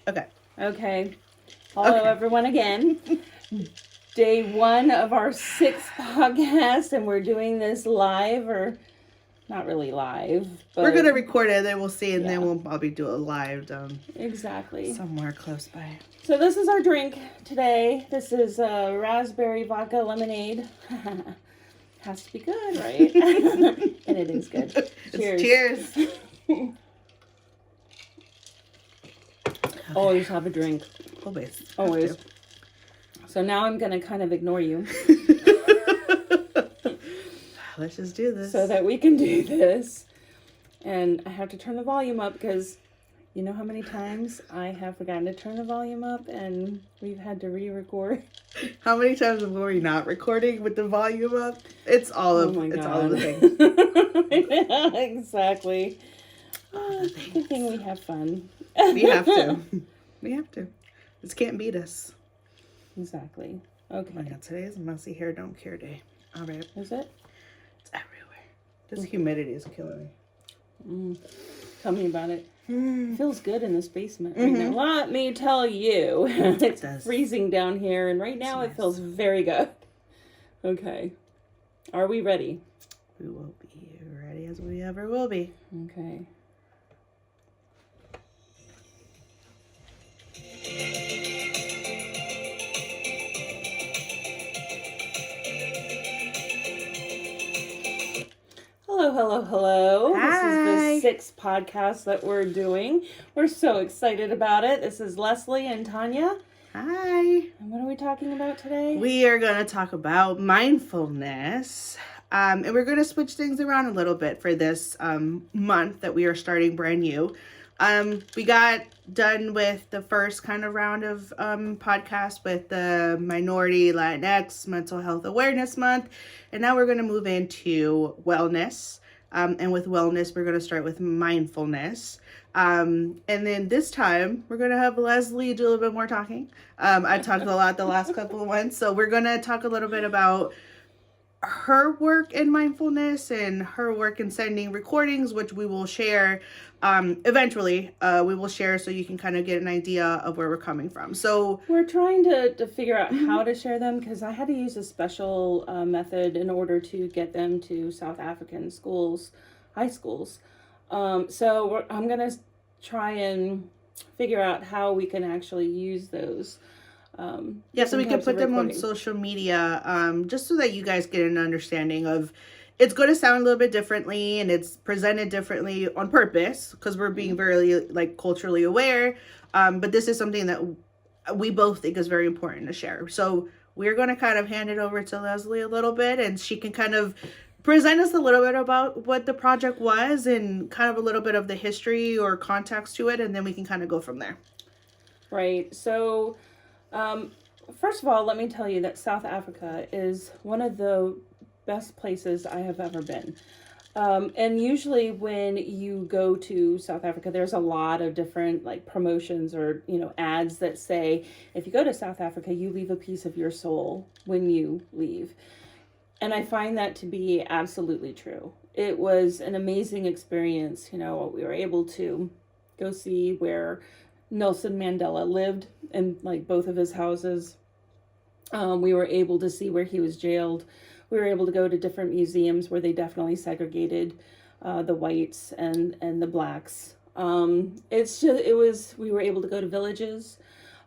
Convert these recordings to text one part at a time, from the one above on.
Okay. Okay. Hello, everyone, again. Day 1 of our 6th podcast, and we're doing this live, or not really live, but we're gonna record it, and then we'll see, and Yeah. then we'll probably do a live down exactly. somewhere close by. So this is our drink today. This is raspberry vodka lemonade. Has to be good, right? And it is good. Cheers. Cheers. Always have a drink. Always. Always. So now I'm going to kind of ignore you. Let's just do this. So that we can do this. And I have to turn the volume up because you know how many times I have forgotten to turn the volume up and we've had to re-record. How many times were we not recording with the volume up? It's all of God. all of the things. Exactly. The Good thing we have fun. We have to. We have to. This can't beat us. Exactly. Okay. Oh my God, today is messy hair don't care day. All right. Is it? It's everywhere. This humidity is killing me. Tell me about it. It feels good in this basement right now. Let me tell you. It's freezing down here, and right now it feels very good. Okay. Are we ready? We will be ready as we ever will be. Okay. Hello. Hi. This is the 6th podcast that we're doing. We're so excited about it. This is Leslie and Tanya. Hi. And what are we talking about today? We are going to talk about mindfulness. And we're going to switch things around a little bit for this month that we are starting brand new. We got done with the first kind of round of podcasts with the Minority Latinx Mental Health Awareness Month. And now we're going to move into wellness. And with wellness, we're going to start with mindfulness. And then this time, we're going to have Leslie do a little bit more talking. I talked a lot the last couple of months. So we're going to talk a little bit about her work in mindfulness and her work in sending recordings, which we will share eventually. We will share so you can kind of get an idea of where we're coming from. So we're trying to figure out how to share them because I had to use a special method in order to get them to South African schools, high schools. So I'm going to try and figure out how we can actually use those. So we can put them on social media just so that you guys get an understanding of it's going to sound a little bit differently and it's presented differently on purpose because we're being very culturally aware. But this is something that we both think is very important to share. So we're going to kind of hand it over to Leslie a little bit and she can kind of present us a little bit about what the project was and kind of a little bit of the history or context to it. And then we can kind of go from there. Right. So first of all, let me tell you that South Africa is one of the best places I have ever been. And usually when you go to South Africa, there's a lot of different promotions or, ads that say, if you go to South Africa, you leave a piece of your soul when you leave. And I find that to be absolutely true. It was an amazing experience. We were able to go see where Nelson Mandela lived in both of his houses. We were able to see where he was jailed. We were able to go to different museums where they definitely segregated the whites and the blacks. We were able to go to villages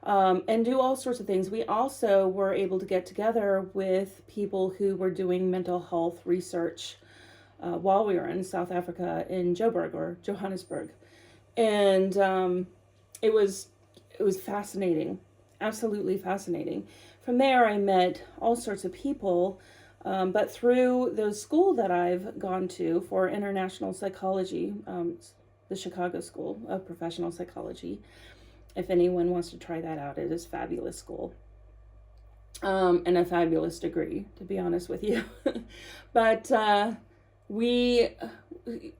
and do all sorts of things. We also were able to get together with people who were doing mental health research while we were in South Africa in Joburg or Johannesburg. And it was fascinating, absolutely fascinating. From there, I met all sorts of people, but through the school that I've gone to for international psychology, the Chicago School of Professional Psychology. If anyone wants to try that out, it is a fabulous school. And a fabulous degree, to be honest with you. But I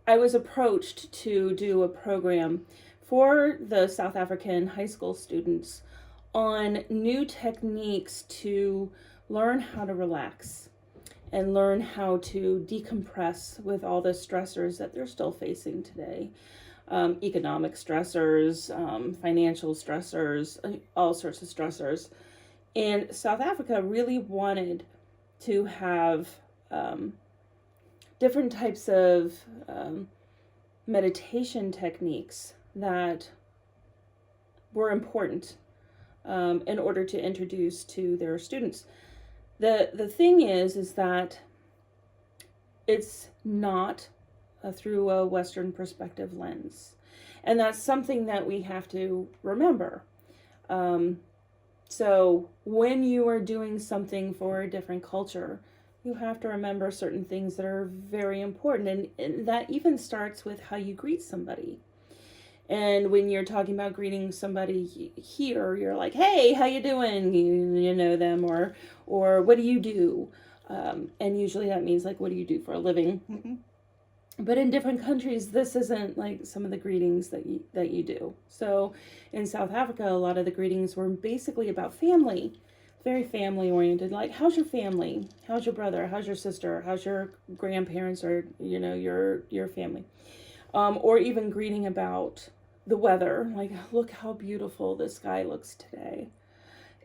was approached to do a program for the South African high school students on new techniques to learn how to relax and learn how to decompress with all the stressors that they're still facing today. economic stressors, financial stressors, all sorts of stressors. And South Africa really wanted to have different types of meditation techniques that were important in order to introduce to their students. The thing is that it's not through a Western perspective lens, and that's something that we have to remember. So when you are doing something for a different culture, you have to remember certain things that are very important, and that even starts with how you greet somebody. And when you're talking about greeting somebody here, you're like, "Hey, how you doing?" You know them, or what do you do? And usually that means like, what do you do for a living? Mm-hmm. But in different countries, this isn't like some of the greetings that you do. So in South Africa, a lot of the greetings were basically about family, very family oriented. Like, how's your family? How's your brother? How's your sister? How's your grandparents, or your family? Or even greeting about the weather, like, look how beautiful the sky looks today,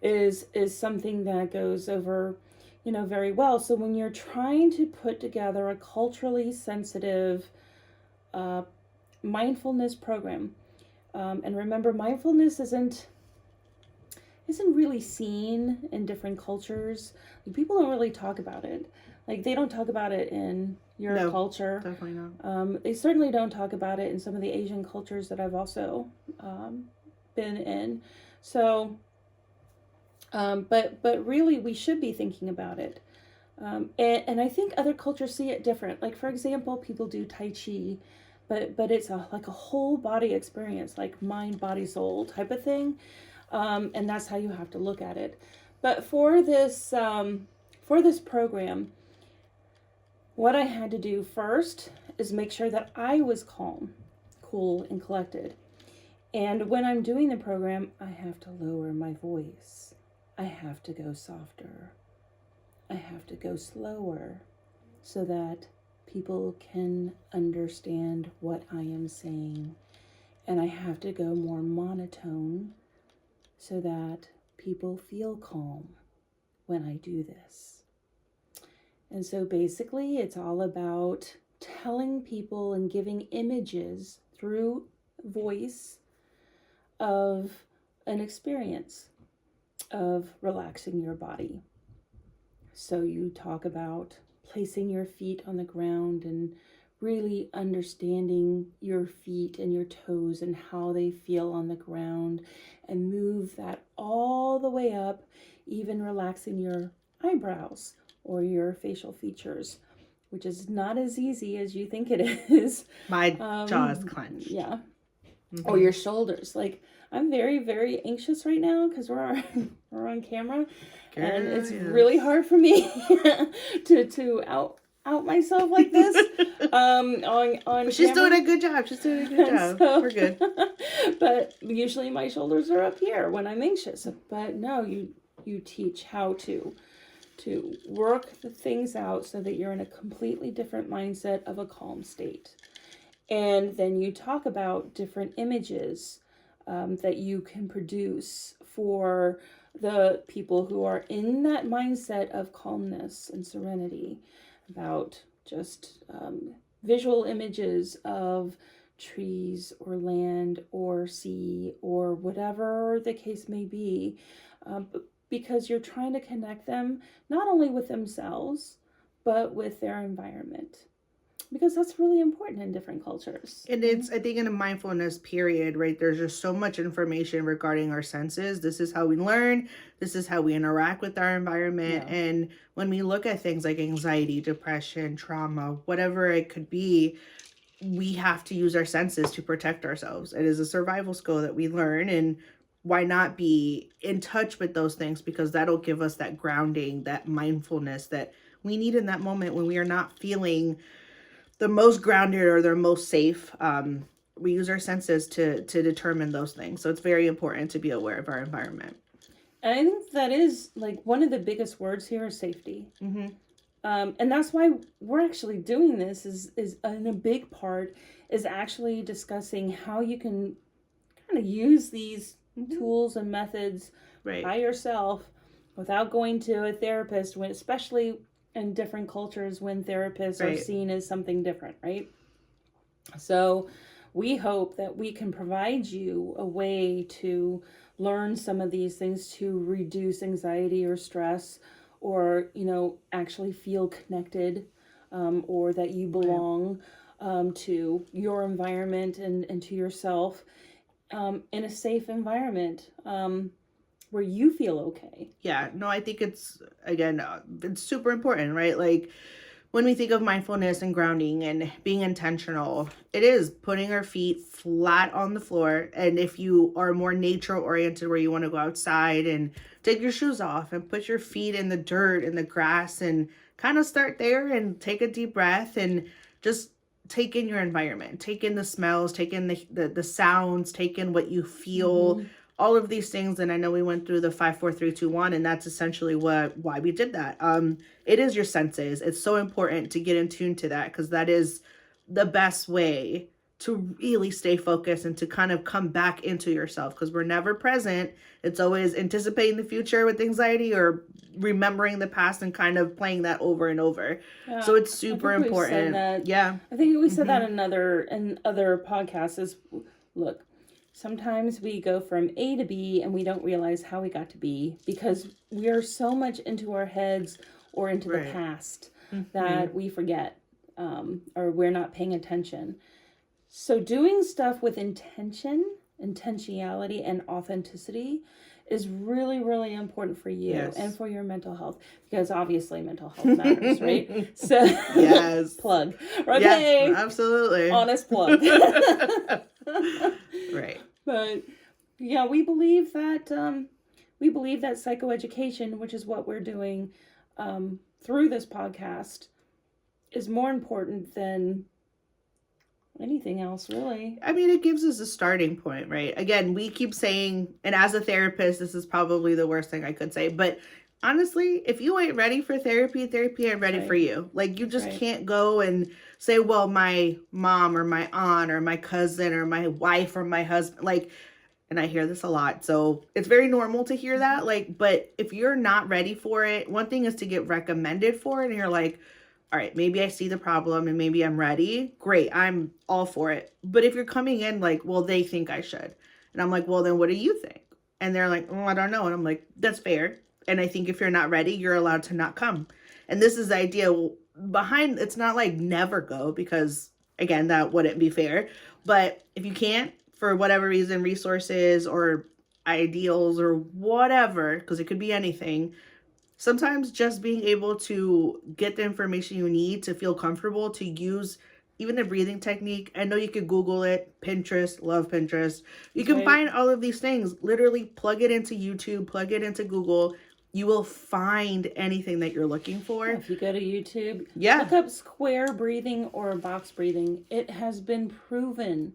is something that goes over, very well. So when you're trying to put together a culturally sensitive mindfulness program, and remember, mindfulness isn't really seen in different cultures. Like, people don't really talk about it. Like, they don't talk about it in your culture. Definitely not. They certainly don't talk about it in some of the Asian cultures that I've also been in. So, but really, we should be thinking about it. And I think other cultures see it different. Like, for example, people do Tai Chi, but it's like a whole body experience, like mind, body, soul type of thing. And that's how you have to look at it. But for this program, what I had to do first is make sure that I was calm, cool, and collected. And when I'm doing the program, I have to lower my voice. I have to go softer. I have to go slower so that people can understand what I am saying. And I have to go more monotone so that people feel calm when I do this. And so basically, it's all about telling people and giving images through voice of an experience of relaxing your body. So you talk about placing your feet on the ground and really understanding your feet and your toes and how they feel on the ground, and move that all the way up, even relaxing your eyebrows or your facial features, which is not as easy as you think it is. My jaw is clenched. Yeah. Mm-hmm. Or your shoulders. Like, I'm very, very anxious right now because we're on camera, and it's really hard for me to out myself like this on but she's camera. doing a good job. She's doing a good job. So, we're good. But usually my shoulders are up here when I'm anxious. But no, you teach how to work the things out so that you're in a completely different mindset of a calm state. And then you talk about different images that you can produce for the people who are in that mindset of calmness and serenity, about just visual images of trees or land or sea or whatever the case may be, because you're trying to connect them not only with themselves, but with their environment. Because that's really important in different cultures. And it's, I think, in a mindfulness period, right, there's just so much information regarding our senses. This is how we learn. This is how we interact with our environment. Yeah. And when we look at things like anxiety, depression, trauma, whatever it could be, we have to use our senses to protect ourselves. It is a survival skill that we learn, and why not be in touch with those things? Because that'll give us that grounding, that mindfulness that we need in that moment when we are not feeling the most grounded or the most safe. We use our senses to determine those things. So it's very important to be aware of our environment. And I think that is like one of the biggest words here is safety. Mm-hmm. And that's why we're actually doing this is in a big part is actually discussing how you can kind of use these tools and methods by yourself without going to a therapist, when, especially in different cultures when therapists are seen as something different, right? So we hope that we can provide you a way to learn some of these things to reduce anxiety or stress, or, actually feel connected, or that you belong to your environment and to yourself, in a safe environment, where you feel okay. Yeah, no, I think it's, again, it's super important, right? Like, when we think of mindfulness and grounding and being intentional, it is putting our feet flat on the floor. And if you are more nature oriented, where you want to go outside and take your shoes off and put your feet in the dirt and the grass and kind of start there and take a deep breath and just take in your environment, take in the smells, take in the sounds, take in what you feel, all of these things. And I know we went through the 5, 4, 3, 2, 1, and that's essentially why we did that. It is your senses. It's so important to get in tune to that, because that is the best way to really stay focused and to kind of come back into yourself, because we're never present. It's always anticipating the future with anxiety, or remembering the past and kind of playing that over and over. Yeah, so it's super important. Yeah. I think we said that in other podcasts is, look, sometimes we go from A to B and we don't realize how we got to B, because we are so much into our heads or into the past that we forget, or we're not paying attention. So doing stuff with intentionality, and authenticity is really, really important for you and for your mental health, because obviously mental health matters, right? So yes. Plug. Okay. Yes, absolutely. Honest plug. Right. But yeah, we believe that psychoeducation, which is what we're doing through this podcast, is more important than anything else, really. I mean, it gives us a starting point, right? Again, we keep saying, and as a therapist, this is probably the worst thing I could say, but honestly, if you ain't ready for therapy ain't ready for you. Like, you just can't go and say, well, my mom or my aunt or my cousin or my wife or my husband, like, and I hear this a lot, so it's very normal to hear that, like, but if you're not ready for it, one thing is to get recommended for it, and you're like, all right, maybe I see the problem and maybe I'm ready. Great, I'm all for it. But if you're coming in like, well, they think I should. And I'm like, well, then what do you think? And they're like, oh, I don't know. And I'm like, that's fair. And I think if you're not ready, you're allowed to not come. And this is the idea behind, it's not like never go, because again, that wouldn't be fair. But if you can't, for whatever reason, resources or ideals or whatever, because it could be anything, sometimes just being able to get the information you need to feel comfortable to use even a breathing technique. I know you could Google it, Pinterest, love Pinterest. You can find all of these things. Literally plug it into YouTube, plug it into Google. You will find anything that you're looking for. If you go to YouTube, look up square breathing or box breathing. It has been proven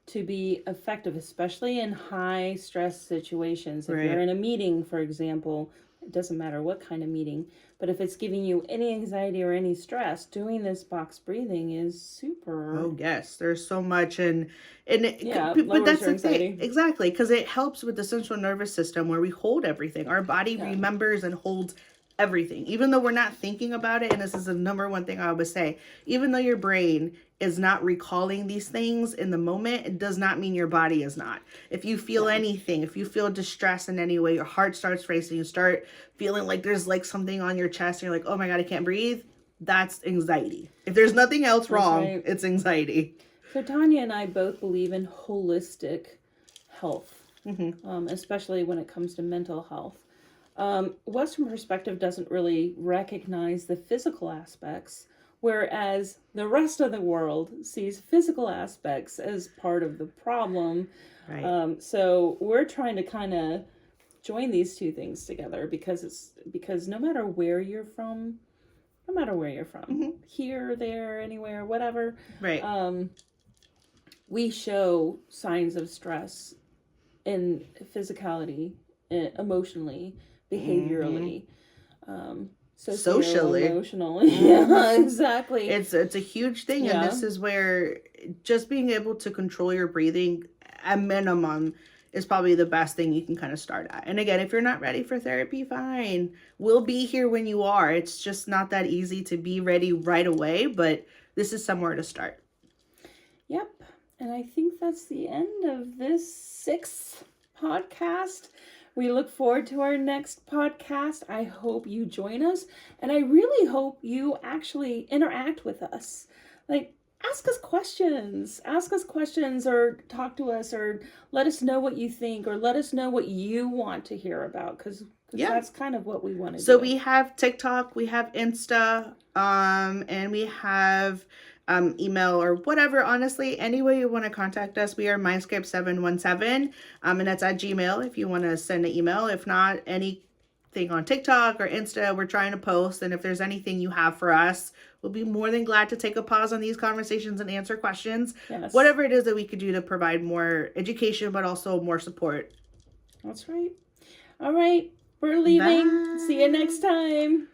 to be effective, especially in high stress situations. If you're in a meeting, for example, it doesn't matter what kind of meeting, but if it's giving you any anxiety or any stress, doing this box breathing is super. Oh yes, there's so much, but that's the thing, exactly, because it helps with the central nervous system, where we hold everything. Our body remembers and holds everything, even though we're not thinking about it. And this is the number one thing I always say: even though your brain is not recalling these things in the moment, it does not mean your body is not. If you feel anything, if you feel distress in any way, your heart starts racing, you start feeling like there's like something on your chest, and you're like, oh my God, I can't breathe. That's anxiety. If there's nothing else wrong, it's anxiety. So Tanya and I both believe in holistic health, especially when it comes to mental health. Western perspective doesn't really recognize the physical aspects, whereas the rest of the world sees physical aspects as part of the problem. Right. So we're trying to kind of join these two things together, because no matter where you're from, here, there, anywhere, whatever, we show signs of stress in physicality, emotionally, behaviorally. socially. Emotional. Yeah, exactly. It's a huge thing, and this is where just being able to control your breathing at minimum is probably the best thing you can kind of start at. And again, if you're not ready for therapy, fine. We'll be here when you are. It's just not that easy to be ready right away, but this is somewhere to start. Yep. And I think that's the end of this 6th podcast. We look forward to our next podcast. I hope you join us, and I really hope you actually interact with us. Like, ask us questions, or talk to us, or let us know what you think, or let us know what you want to hear about, because that's kind of what we want to do. So we have TikTok, we have Insta, and we have email or whatever. Honestly, any way you want to contact us, we are MindScapes717, and that's at Gmail if you want to send an email. If not, anything on TikTok or Insta, we're trying to post, and if there's anything you have for us, we'll be more than glad to take a pause on these conversations and answer questions. Yes. Whatever it is that we could do to provide more education, but also more support. That's right. All right, we're leaving. Bye. See you next time.